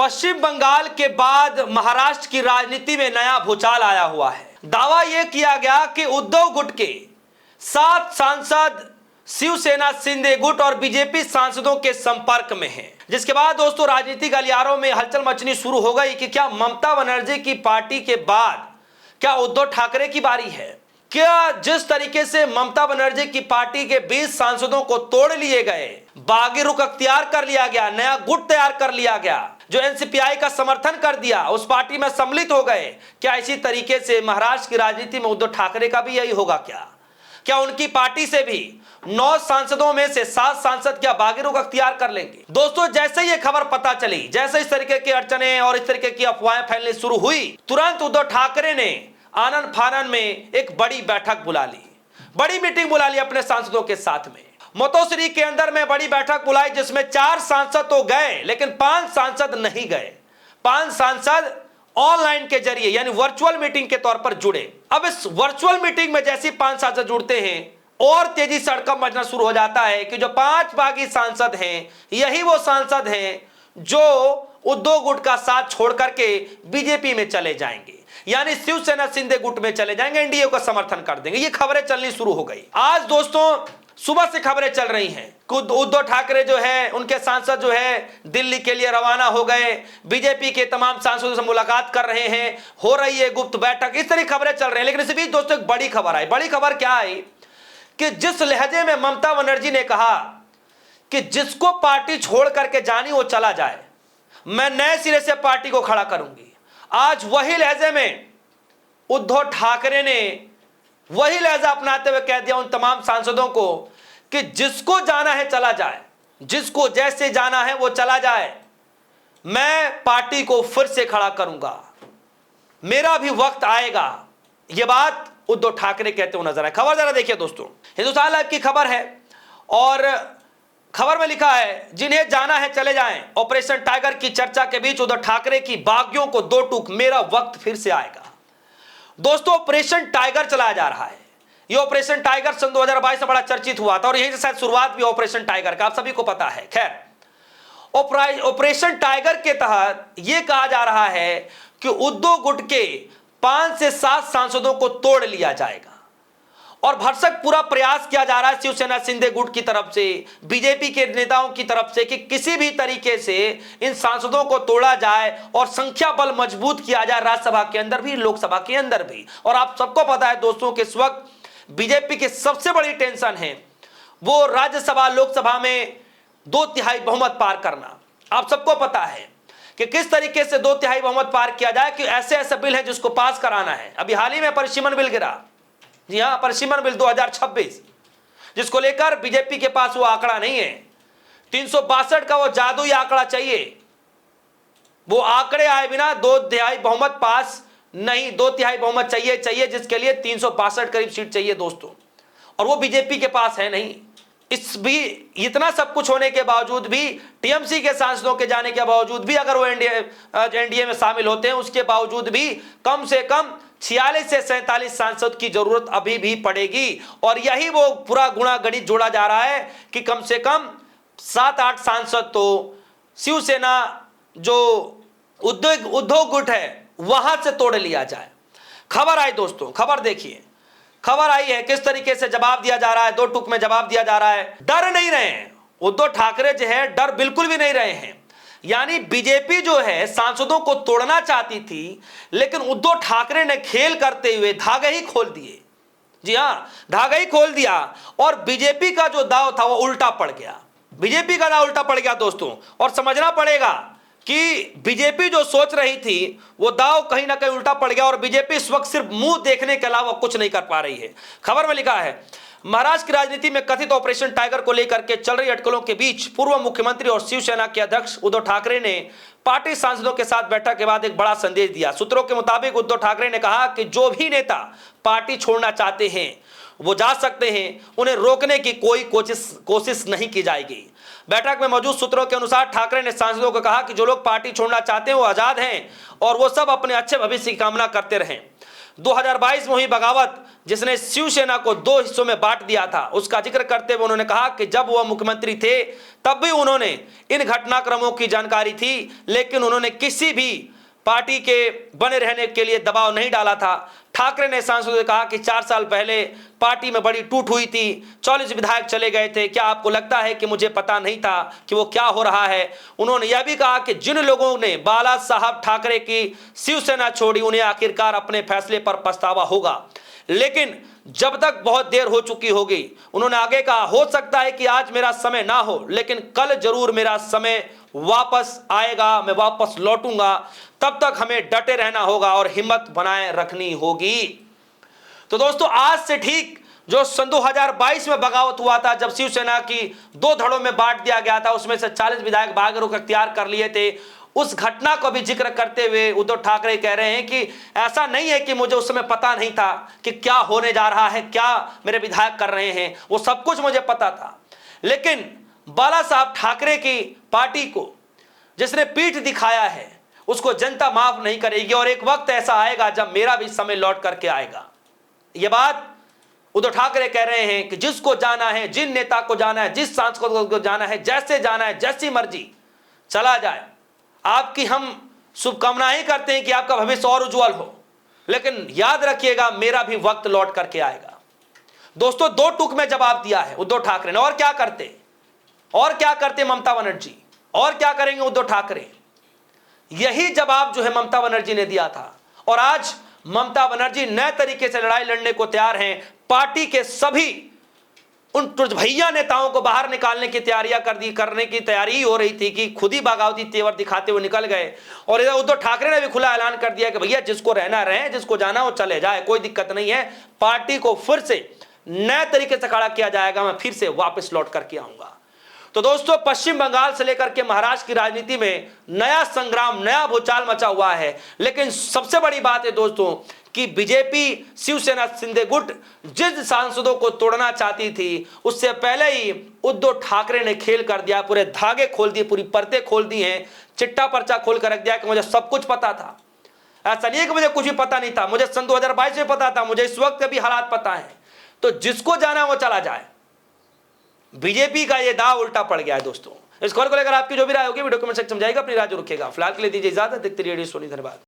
पश्चिम बंगाल के बाद महाराष्ट्र की राजनीति में नया भूचाल आया हुआ है। दावा यह किया गया कि उद्धव गुट के 7 सांसद शिवसेना शिंदे गुट और बीजेपी सांसदों के संपर्क में हैं। जिसके बाद दोस्तों राजनीतिक गलियारों में हलचल मचनी शुरू हो गई कि क्या ममता बनर्जी की पार्टी के बाद क्या उद्धव ठाकरे की बारी है। क्या जिस तरीके से ममता बनर्जी की पार्टी के 20 सांसदों को तोड़ लिए गए, बागी रुख अख्तियार कर लिया गया, नया गुट तैयार कर लिया गया, जो एनसीपीआई का समर्थन कर दिया, उस पार्टी में सम्मिलित हो गए, क्या इसी तरीके से महाराष्ट्र की राजनीति में उद्धव ठाकरे का भी यही होगा? क्या उनकी पार्टी से भी 9 सांसदों में से 7 सांसद क्या बागी रुख अख्तियार कर लेंगे? दोस्तों जैसे ये खबर पता चली, जैसे इस तरीके की अड़चने और इस तरीके की अफवाहें फैलने शुरू हुई, तुरंत उद्धव ठाकरे ने आनन फानन में एक बड़ी बैठक बुला ली, बड़ी मीटिंग बुला ली अपने सांसदों के साथ में। मतोश्री के अंदर में बड़ी बैठक बुलाई जिसमें 4 सांसद तो गए लेकिन 5 सांसद नहीं गए। 5 सांसद ऑनलाइन के जरिए यानी वर्चुअल मीटिंग के तौर पर जुड़े। अब इस वर्चुअल मीटिंग में जैसे 5 सांसद जुड़ते हैं और तेजी से हड़कंप मचना शुरू हो जाता है कि जो 5 बागी सांसद हैं यही वो सांसद हैं जो उद्धव गुट का साथ छोड़ करके बीजेपी में चले जाएंगे, यानी शिवसेना शिंदे गुट में चले जाएंगे, एनडीए को समर्थन कर देंगे। ये खबरें चलनी शुरू हो गई। आज दोस्तों सुबह से खबरें चल रही हैं कि उद्धव ठाकरे जो है उनके सांसद जो है दिल्ली के लिए रवाना हो गए, बीजेपी के तमाम सांसदों से मुलाकात कर रहे हैं, हो रही है गुप्त बैठक, इस तरह खबरें चल रही हैं। लेकिन इस बीच दोस्तों एक बड़ी खबर आई। बड़ी खबर क्या आई कि जिस लहजे में ममता बनर्जी ने कहा कि जिसको पार्टी छोड़ करके जानी वो चला जाए, मैं नए सिरे से पार्टी को खड़ा करूंगी, आज वही लहजे में उद्धव ठाकरे ने वही लहजा अपनाते हुए कह दिया उन तमाम सांसदों को कि जिसको जाना है चला जाए, जिसको जैसे जाना है वो चला जाए, मैं पार्टी को फिर से खड़ा करूंगा, मेरा भी वक्त आएगा। यह बात उद्धव ठाकरे कहते हुए नजर आए। खबर जरा देखिए दोस्तों, हिंदुस्तान लाइव की खबर है और खबर में लिखा है जिन्हें जाना है चले जाएं। ऑपरेशन टाइगर की चर्चा के बीच उद्धव ठाकरे की बागियों को 2 टूक, मेरा वक्त फिर से आएगा। दोस्तों ऑपरेशन टाइगर चलाया जा रहा है। यह ऑपरेशन टाइगर सन 2022 में बड़ा चर्चित हुआ था और यही से शायद शुरुआत भी ऑपरेशन टाइगर का, आप सभी को पता है। खैर ऑपरेशन टाइगर के तहत यह कहा जा रहा है कि उद्धव गुट के 5 से 7 सांसदों को तोड़ लिया जाएगा और भरसक पूरा प्रयास किया जा रहा है शिवसेना शिंदे गुट की तरफ से, बीजेपी के नेताओं की तरफ से कि किसी भी तरीके से इन सांसदों को तोड़ा जाए और संख्या बल मजबूत किया जाए राज्यसभा के अंदर भी, लोकसभा के अंदर भी। और आप सबको पता है दोस्तों कि इस वक्त बीजेपी की सबसे बड़ी टेंशन है वो राज्यसभा लोकसभा में 2/3 बहुमत पार करना। आप सबको पता है कि किस तरीके से 2/3 बहुमत पार किया जाए, कि ऐसे ऐसे बिल है जिसको पास कराना है। अभी हाल ही में परिसीमन बिल गिरा, जी हाँ, परिसीमन बिल 2026, जिसको लेकर बीजेपी के पास वो आंकड़ा नहीं है। 362 का वो जादुई आंकड़ा चाहिए, वो आंकड़े आए बिना 2/3 बहुमत पास नहीं, 2/3 बहुमत चाहिए, जिसके लिए 362 करीब सीट चाहिए दोस्तों, और वो बीजेपी के पास है नहीं। इस भी इतना सब कुछ होने के बावजूद भी, टीएमसी के सांसदों के जाने के बावजूद भी, अगर वो एनडीए में शामिल होते हैं उसके बावजूद भी कम से कम 46 से 47 सांसद की जरूरत अभी भी पड़ेगी। और यही वो पूरा गुणा गणित जोड़ा जा रहा है कि कम से कम 7-8 सांसद तो शिवसेना जो उद्धव गुट है वहां से तोड़ लिया जाए। खबर आई दोस्तों, खबर देखिए, खबर आई है किस तरीके से जवाब दिया जा रहा है, 2 टूक में जवाब दिया जा रहा है। डर नहीं रहे हैं उद्धव ठाकरे जो है, डर बिल्कुल भी नहीं रहे हैं। यानी बीजेपी जो है सांसदों को तोड़ना चाहती थी, लेकिन उद्धव ठाकरे ने खेल करते हुए धागे ही खोल दिए। जी हां, धागा ही खोल दिया और बीजेपी का जो दाव था वो उल्टा पड़ गया। बीजेपी का दाव उल्टा पड़ गया दोस्तों, और समझना पड़ेगा कि बीजेपी जो सोच रही थी वो दाव कहीं ना कहीं उल्टा पड़ गया और बीजेपी इस वक्त सिर्फ मुंह देखने के अलावा कुछ नहीं कर पा रही है। खबर में लिखा है महाराष्ट्र की राजनीति में कथित ऑपरेशन टाइगर को लेकर के चल रही अटकलों के बीच पूर्व मुख्यमंत्री और शिवसेना के अध्यक्ष उद्धव ठाकरे ने पार्टी सांसदों के साथ बैठक के बाद एक बड़ा संदेश दिया। सूत्रों के मुताबिक उद्धव ठाकरे ने कहा कि जो भी नेता पार्टी छोड़ना चाहते हैं वो जा सकते हैं, उन्हें रोकने की कोई कोशिश नहीं की जाएगी। बैठक में मौजूद सूत्रों के अनुसार ठाकरे ने सांसदों को कहा कि जो लोग पार्टी छोड़ना चाहते हैं वो आजाद हैं और वो सब अपने अच्छे भविष्य की कामना करते रहें। 2022 में हुई बगावत जिसने शिवसेना को 2 हिस्सों में बांट दिया था, उसका जिक्र करते हुए उन्होंने कहा कि जब वह मुख्यमंत्री थे तब भी उन्होंने इन घटनाक्रमों की जानकारी थी, लेकिन उन्होंने किसी भी पार्टी के बने रहने के लिए दबाव नहीं डाला था। ठाकरे ने सांसदों से कहा कि 4 साल पहले पार्टी में बड़ी टूट हुई थी, 40 विधायक चले गए थे, क्या आपको लगता है कि मुझे पता नहीं था कि वो क्या हो रहा है। उन्होंने यह भी कहा कि जिन लोगों ने बाला साहब ठाकरे की शिवसेना छोड़ी उन्हें आखिरकार अपने फैसले पर पछतावा होगा, लेकिन जब तक बहुत देर हो चुकी होगी। उन्होंने आगे कहा, हो सकता है कि आज मेरा समय ना हो, लेकिन कल जरूर मेरा समय वापस आएगा, मैं वापस लौटूंगा। तब तक हमें डटे रहना होगा और हिम्मत बनाए रखनी होगी। तो दोस्तों, आज से ठीक जो सन 2022 में बगावत हुआ था, जब शिवसेना की 2 धड़ों में बांट दिया गया था, उसमें से 40 विधायक भाग रुख अख्तियार कर लिए थे, उस घटना को भी जिक्र करते हुए उद्धव ठाकरे कह रहे हैं कि ऐसा नहीं है कि मुझे उस समय पता नहीं था कि क्या होने जा रहा है, क्या मेरे विधायक कर रहे हैं, वो सब कुछ मुझे पता था। लेकिन बाला साहब ठाकरे की पार्टी को जिसने पीठ दिखाया है उसको जनता माफ नहीं करेगी, और एक वक्त ऐसा आएगा जब मेरा भी समय लौट करके आएगा। यह बात उद्धव ठाकरे कह रहे हैं कि जिसको जाना है, जिन नेता को जाना है, जिस सांसद को जाना है, जैसे जाना है, जैसी मर्जी चला जाए। आपकी हम शुभकामनाएं करते हैं कि आपका भविष्य और उज्जवल हो, लेकिन याद रखिएगा मेरा भी वक्त लौट करके आएगा। दोस्तों, 2 टूक में जवाब दिया है उद्धव ठाकरे ने। और क्या करते ममता बनर्जी, और क्या करेंगे उद्धव ठाकरे? यही जवाब जो है ममता बनर्जी ने दिया था, और आज ममता बनर्जी नए तरीके से लड़ाई लड़ने को तैयार हैं। पार्टी के सभी उन तुझभैया नेताओं को बाहर निकालने की तैयारियां करने की तैयारी ही हो रही थी कि खुद ही बगावती तेवर दिखाते हुए निकल गए। और इधर उद्धव ठाकरे ने भी खुला ऐलान कर दिया कि भैया जिसको रहना रहे, जिसको जाना वो चले जाए, कोई दिक्कत नहीं है। पार्टी को फिर से नए तरीके से खड़ा किया जाएगा, मैं फिर से वापस लौट करके आऊंगा। तो दोस्तों, पश्चिम बंगाल से लेकर के महाराष्ट्र की राजनीति में नया संग्राम, नया भूचाल मचा हुआ है। लेकिन सबसे बड़ी बात है दोस्तों कि बीजेपी शिवसेना शिंदे गुट जिस सांसदों को तोड़ना चाहती थी, उससे पहले ही उद्धव ठाकरे ने खेल कर दिया, पूरे धागे खोल दिए, पूरी परतें खोल दी हैं, चिट्टा पर्चा खोल कर रख दिया कि मुझे सब कुछ पता था। ऐसा नहीं है कि मुझे कुछ भी पता नहीं था, मुझे सन 2022 में पता था, मुझे इस वक्त के भी हालात पता है। तो जिसको जाना वो चला जाए। बीजेपी का ये दाव उल्टा पड़ गया है दोस्तों। इस खबर को लेकर आपकी जो भी राय होगी वीडियो कमेंट सेक्शन में जाएगा, अपनी राय जरूर रखिएगा। फिलहाल के लिए दीजिए इजाजत, देखते रहिए सोनी, धन्यवाद।